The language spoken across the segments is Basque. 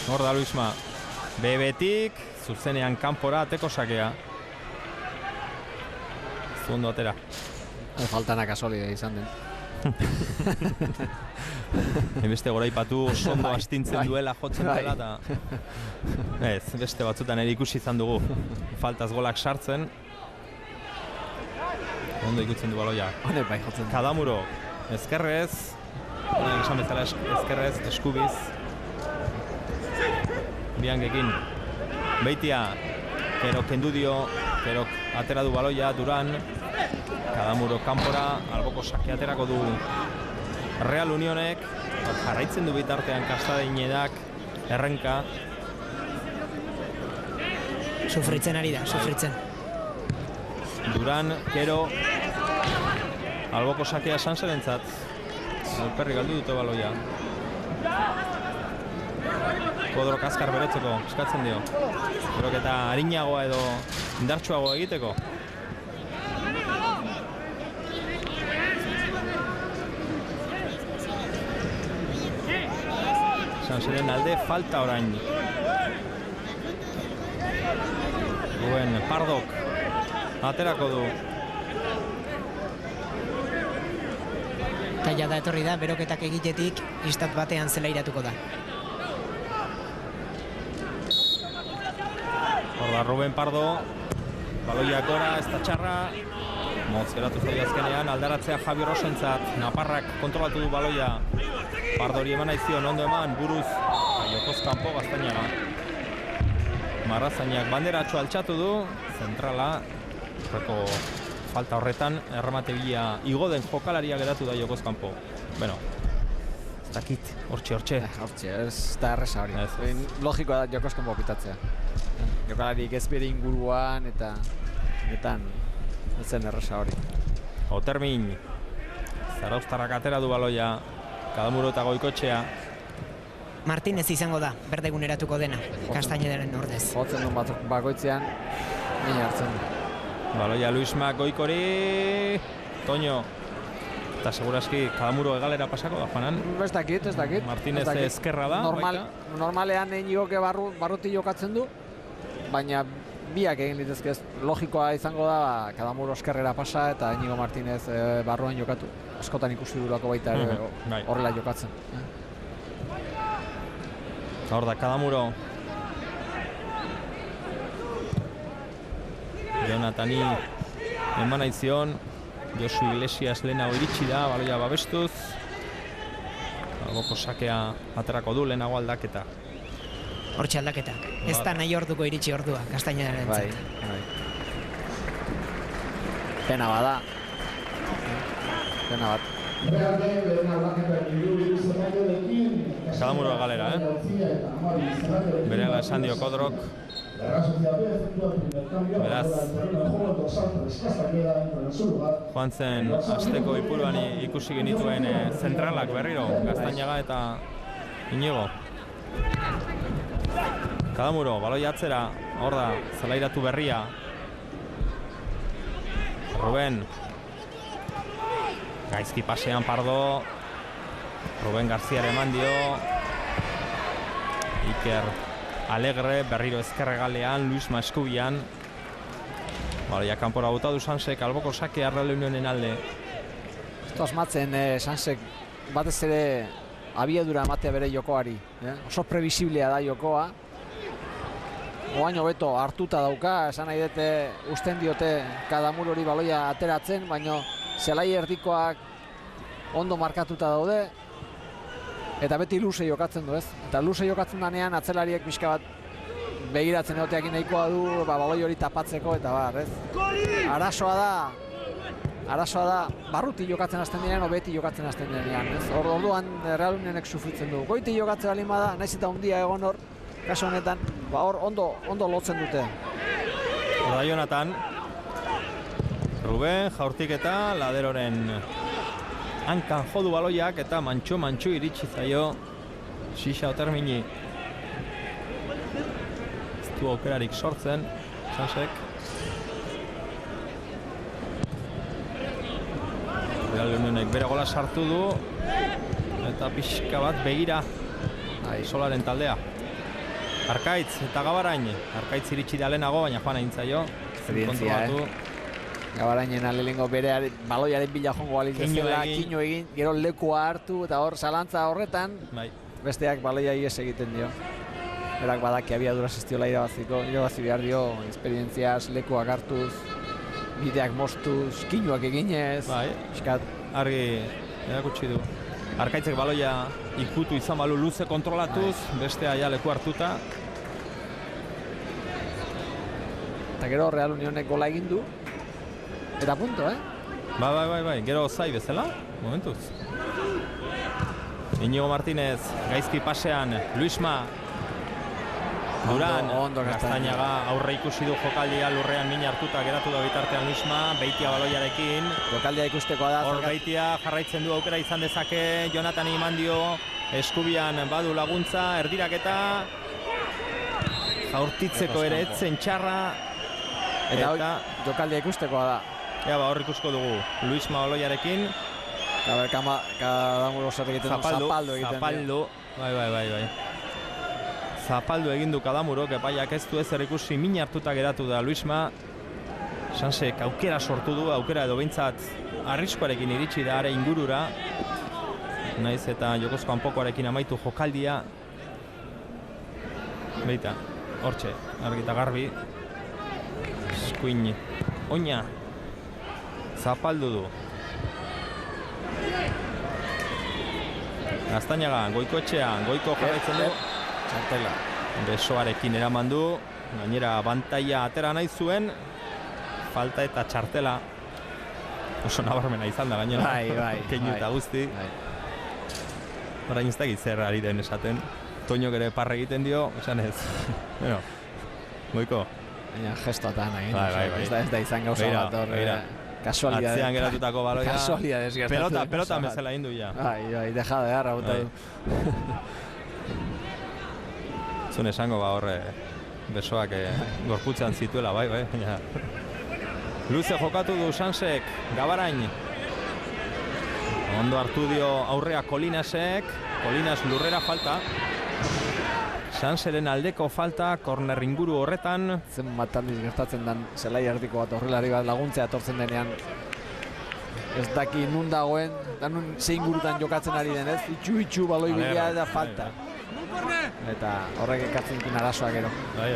Hor da Luisma. Bebetik, zuzenean kanpora, ateko sakea. Zuondo atera. Faltana kasolidea izan den. Beste goraipatu ondo astintzen duela jotzen dela eta ez, beste batzutan ere ikusi izan dugu faltaz golak sartzen. Ondo ikutzen du baloia. Honek bai jotzen. Kadamuro, ezkerrez, esan bezala ezkerrez, eskubiz. Biangekin, Beitia, Kero kendu dio, Kero atera du baloia, Duran. Kadamuro kanpora, alboko sake aterako du Real Unionek, jarraitzen du bitartean Kastadeinedak, errenka. Sufritzen ari da, sufritzen. Duran, Kero, alboko sakea Sanserentzat. Alperri galdu dute baloia. Kodrok azkar beretzeko, eskatzen dio. Beroketa arinagoa edo indartsuagoa egiteko. Sanseren alde falta orain. Ruben Pardok aterako du. Eta jada etorri da, beroketak egitetik istat batean zela iratuko da. Horda Ruben Pardo, baloiak gora, ez da txarra. Motz geratu zaio azkenean, aldaratzea Javier Rosentzat, Naparrak kontrolatu du baloia. Pardori eman aizion, ondo eman, buruz, jokoz kanpo Gaztañaga. Marrazainak banderatxo altxatu du, zentrala, horreko falta horretan, erremate bila igo den jokalaria geratu da jokoz kanpo. Bueno, ez dakit, hortxe. Hortxe, ez da erresa hori. Logikoa da jokoz kanpo pitatzea. Jokalarik ez bere inguruan eta ez zen erresa hori. Otermin, Zarauztarrak atera du baloia, Kadamuro eta Goikotxea. Martinez izango da, berdeguneratuko dena, Kastainedaren ordez. Jotzen du bakoitzean, nire hartzen du. Baloia Luisma Goikori, Toño. Eta seguraski Kadamuro egalera pasako da, Juanan? Ez dakit. Martinez ezkerra da, normalean Inigoke barruti jokatzen du, baina biak egin litezke ez. Logikoa izango da, Kadamuro eskerrera pasa eta Inigo Martinez barruan jokatu. Askotan ikusi durako baita horrela jokatzen. Hor da, Kadamuro. Jonatani eman aizion. Josu Iglesias lehenago iritsi da, baloia babestuz. Alboko sakea aterako du lehenago aldaketa. Hortxe aldaketa. Ez da nahi orduko iritsi ordua, Kastainedaren zat. Bai. Pena bada. Pena bat. Kadamuro galera, Berehala esan dio Kodrok. Beraz, joan zen asteko ipuruan ikusi genituen zentralak berriro, Gaztañaga eta Inigo. Kadamuro, baloi atzera, hor da, zelairatu berria. Ruben. Gaizki pasean Pardo. Ruben Garziare eman dio. Iker Alegre, berriro ezkerregalean, Luisma eskubian. Baloia kanpora bota du Sansek, alboko sakea Real Unionen alde. Ez du asmatzen Sansek batez ere abiadura ematea bere jokoari. Oso previsiblea da jokoa. Oaino beto hartuta dauka, esan nahi dute usten diote Kadamurori baloia ateratzen, baina zelai erdikoak ondo markatuta daude. Eta beti luze jokatzen du, ez? Eta luze jokatzen danean atzelariek pixka bat begiratzen egoteakin nahikoa du baloi hori tapatzeko eta bar, ez? Arazoa da barruti jokatzen hasten denean o beti jokatzen hasten denean, ez? Orduan Real Unionek sufritzen du. Goiti jokatzen balin bada, naiz eta hundia egon hor, kasu honetan, hor ondo lotzen dute. Horda Jonatan. Ruben, jaurtik eta Laderoren hankan jodu baloiak eta mantxo iritsi zaio Xixa Otermini. Ez du aukerarik sortzen, Sansek. Real Unionek bere gola sartu du eta pixka bat begira Solaren taldea. Arkaitz eta Gabarain. Arkaitz iritsi da lehenago, baina joan egin zaio. Esperientzia, Gabarainen alelengo bere baloiaren bila jongo alizazela, kino egin, gero lekua hartu, eta hor zalantza horretan, besteak baloia ies egiten dio. Berak badaki abiadura ziztiola irabazi behar dio, esperientziaz, lekuak hartuz, bideak mostuz, kinoak eginez. Argi erakutsi du. Arkaitzek baloia ikutu izan balu luze kontrolatuz, bestea ja leku hartuta. Eta gero Real Unionek gola egin du. Eta punto, Bai, gero zai bezala, momentuz. Iñigo Martínez, gaizki pasean, Luisma. Duran, Gaztañaga aurre ikusi du jokaldia, lurrean min hartuta geratu da bitartean Luisma, Beitia baloiarekin. Jokaldia ikusteko da. Hor Beitia jarraitzen du aukera izan dezake, Jonathan Imandio, eskubian badu laguntza, erdiraketa. Jaurtitzeko ere etzen txarra. Eta jokaldia ikusteko da. Hor ikusko dugu, Luisma baloiarekin. Cada uno zer egiten du, Zapaldu egiten du. Zapaldu, bai. Zapaldu egin du Kadamurok, epaiak ez du ezer ikusi, min hartuta geratu da Luisma. Sansek aukera sortu du, aukera edo behintzat arriskuarekin iritsi da are ingurura. Naiz eta jokozko kanpokoarekin amaitu jokaldia. Beita, hortxe, argi eta garbi. Eskuin, oina. Zapaldu du. Gaztañaga, Goiko etxean, Goiko jarraitzen du. Txartela. Besoarekin eraman du. Gainera abantaia atera nahi zuen. Falta eta txartela. Oso nabarmena izan da gainera. Bai. Keinu eta guzti. Orain ez dakit zer ari den esaten. Toñok ere parre egiten dio, esan ez. Bueno, Goiko. Baina gestotan egin. Bai. Ez da izan gauza bat hor. Kasualidades. Atzean geratutako baloia. Kasualidades gertatzen. Pelota bezala egin du ja. Bai, deja de garra bota du. Zun esango horre besoak gorputzean zituela, bai. Luze jokatu du Sansek, Gabarain. Ondo hartu dio aurrea Kolinasek. Kolinas lurrera falta. Sanseren aldeko falta, korner inguru horretan. Zen bat aldiz gertatzen den zelai erdiko bat horrelari bat laguntzea etortzen denean. Ez daki nun dagoen, nun zein gurutan jokatzen ari denez, itxu baloi bidea da falta. Eta horrek ekartzen dikin arazoak gero. Bai.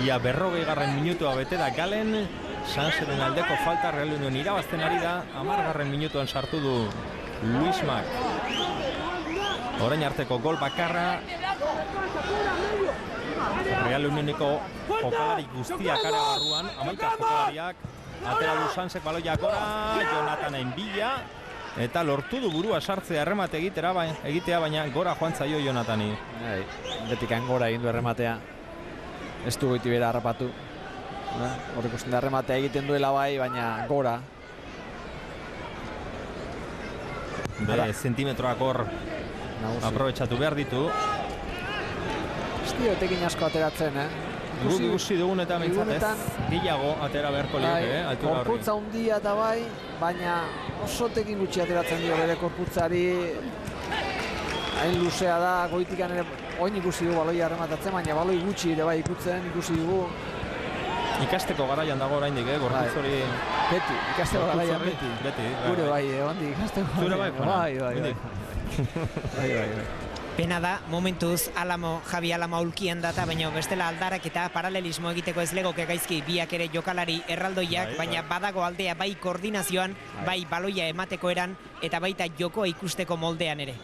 Ia 40. minutua bete da Galen. Sanseren aldeko falta, Real Union irabazten ari da. 10. minutuan sartu du Luismak. Orain arteko gol bakarra. Real Unioneko jokalari guztiak ara barruan. 11 jokalariak. Atera du Sansek baloia gora. Jonathanen bila. Eta lortu du burua sartzea erremate egitea, baina gora joan zaio Jonathani. Betikan gora egin du errematea. Ez du goiti bera harrapatu. Hor ikusten da errematea egiten duela bai, baina gora. Bere zentimetroak hor aprobetxatu behar ditu. Estio etekin asko ateratzen, Guk ikusi dugun eta mentzatez, gehiago atera beharko lioke, altura horri. Korputza hundia eta bai, baina oso tekin gutxi ateratzen dio bere korputzari. Hain luzea da, goitikan ere oin ikusi du baloia arrematatzen, baina baloi gutxi ere bai ikusi dugu. Ikasteko garaian dago oraindik, gorputz hori... Beti, ikasteko garaian beti. Gure bai, handi ikasteko garaian. Bai. Pena da, momentuz Javi Alamo aulkian data, baina bestela aldarak eta paralelismo egiteko ez legoke gaizki biak ere jokalari erraldoiak, baina badago aldea bai koordinazioan, bai baloia emateko eran, eta baita jokoa ikusteko moldean ere.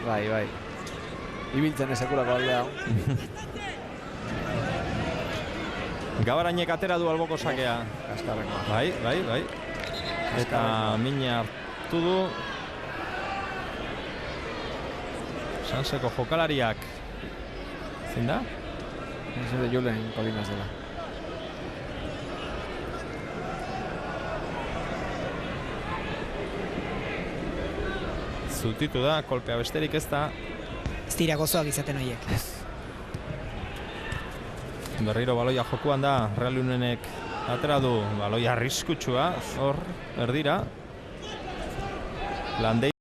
Bai. Ibiltzen esekulako aldea. Gabarainek atera du alboko sakea. Bai. Eta mina hartu du. Sanseko jokalariak. Zein da? Ez de Julen Kolinas dela. Zutitu da, kolpea besterik ez da. Ez dira gozoak izaten horiek. Berriro baloia jokuan da, Real Unionek atera du baloia arriskutsua, hor, erdira. Landei